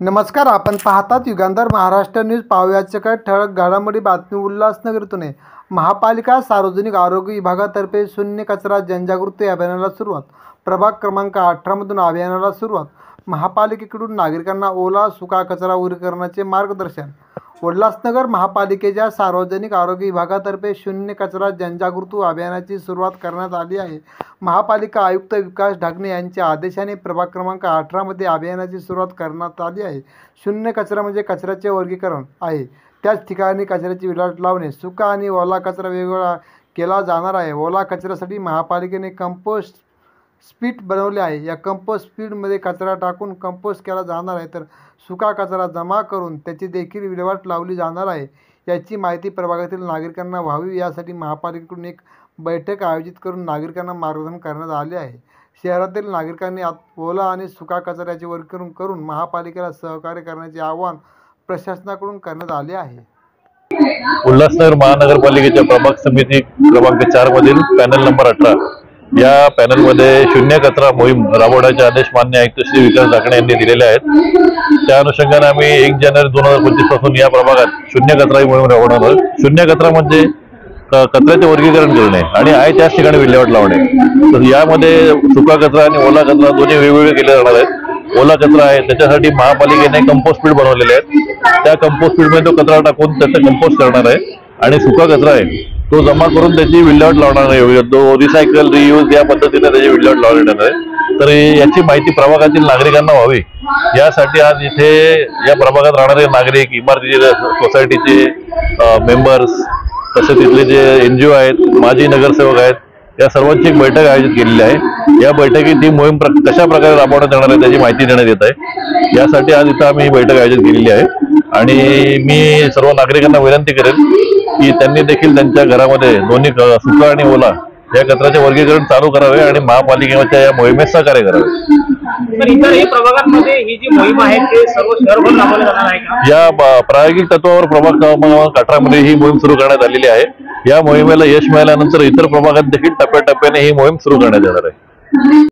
नमस्कार, आपण पाहतात युगांधर महाराष्ट्र न्यूज. पाहुयाच्या काही ठळक घडामोडी बातमी. उल्हासनगरतून महापालिका सार्वजनिक आरोग्य विभागातर्फे शून्य कचरा जनजागृती अभियानाला सुरुवात. प्रभाग क्रमांक 18 मधून अभियानाला सुरुवात. महापालिकेकडून नागरिकांना ओला सुका कचरा वर्गीकरणाचे मार्गदर्शन. उल्हासनगर महापालिकेच्या सार्वजनिक आरोग्य विभागातर्फे शून्य कचरा जनजागृती अभियानाची सुरुवात करण्यात आली आहे. महापालिका आयुक्त विकास ढाकणे यांच्या आदेशाने प्रभाग क्रमांक 18 मध्ये अभियानाची सुरुवात करण्यात आली आहे. शून्य कचरा म्हणजे कचऱ्याचे वर्गीकरण आहे. त्याच ठिकाणी कचऱ्याची विल्हेवाट लावणे. सुका आणि ओला कचरा वेगवेगळा केला जाणार आहे. ओला कचऱ्यासाठी महापालिकेने कंपोस्ट स्पीट बनवले आहे. या कंपोस्ट स्पीटमध्ये कचरा टाकून कंपोस्ट केला जाणार आहे, तर सुका कचरा जमा करून त्याची देखील विल्हेवाट लावली जाणार आहे. याची माहिती प्रभागातील नागरिकांना व्हावी यासाठी महापालिकेकडून एक बैठक आयोजित करून नागरिकांना मार्गदर्शन करण्यात आले आहे. शहरातील नागरिकांनी ओला आणि सुका कचऱ्याचे वर्गीकरण करून महापालिकेला सहकार्य करण्याचे आवाहन प्रशासनाकडून करण्यात आले आहे. उल्हासनगर महानगरपालिकेच्या प्रभाग समिती क्रमांक 4 मधील पॅनल नंबर 18 या पॅनलमध्ये शून्य कचरा मोहीम राबवण्याचे आदेश मान्य आयुक्त श्री विकास ढाकणे यांनी दिलेले आहेत. त्या अनुषंगाने आम्ही 1 जानेवारी 2025 पासून या प्रभागात शून्य कचरा ही मोहीम राबवणार आहोत. शून्य कचरा म्हणजे कचऱ्याचे वर्गीकरण करणे आणि आहे त्याच ठिकाणी विल्हेवाट लावणे. तर यामध्ये सुका कचरा आणि ओला कचरा दोन्ही वेगवेगळे केले जाणार आहेत. ओला कचरा आहे त्याच्यासाठी महापालिकेने कंपोस्ट पीट बनवलेले आहेत. त्या कंपोस्ट पीटमध्ये तो कचरा टाकून त्याचं कंपोस्ट करणार आहे. आणि सुका कचरा आहे तो जमा करून त्याची विल्हेवाट लावणार आहे. तो रिसायकल रियूज या पद्धतीने त्याची विल्हेवाट लावण्यात येणार आहे. तर याची माहिती प्रभागातील नागरिकांना व्हावी यासाठी आज इथे या प्रभागात राहणारे नागरिक, इमारतीचे, सोसायटीचे मेंबर्स, तसे तिथले जे NGO आहेत, माजी नगरसेवक आहेत, या सर्वांची एक बैठक आयोजित केलेली आहे. या बैठकीत ही मोहीम कशा प्रकारे राबवण्यात येणार आहे त्याची माहिती देण्यात येत आहे. यासाठी आज इथं आम्ही बैठक आयोजित केलेली आहे. आणि मी सर्व नागरिकांना विनंती करेन की त्यांनी देखील त्यांच्या घरामध्ये दोन्ही सुका आणि ओला या कचऱ्याचे वर्गीकरण चालू करावे आणि महापालिकेच्या या मोहिमेत सहकार्य करावे. इतर प्रभागांमध्ये ही जी मोहीम आहे ते सर्व शहरभर राबवली जाणार आहे का? या प्रायोगिक तत्वावर प्रभाग क्रमांक 18 मध्ये ही मोहीम सुरू करण्यात आलेली आहे. या मोहिमेला यश मिळाल्यानंतर इतर प्रभागात देखील टप्प्याटप्प्याने ही मोहीम सुरू करण्यात येणार आहे.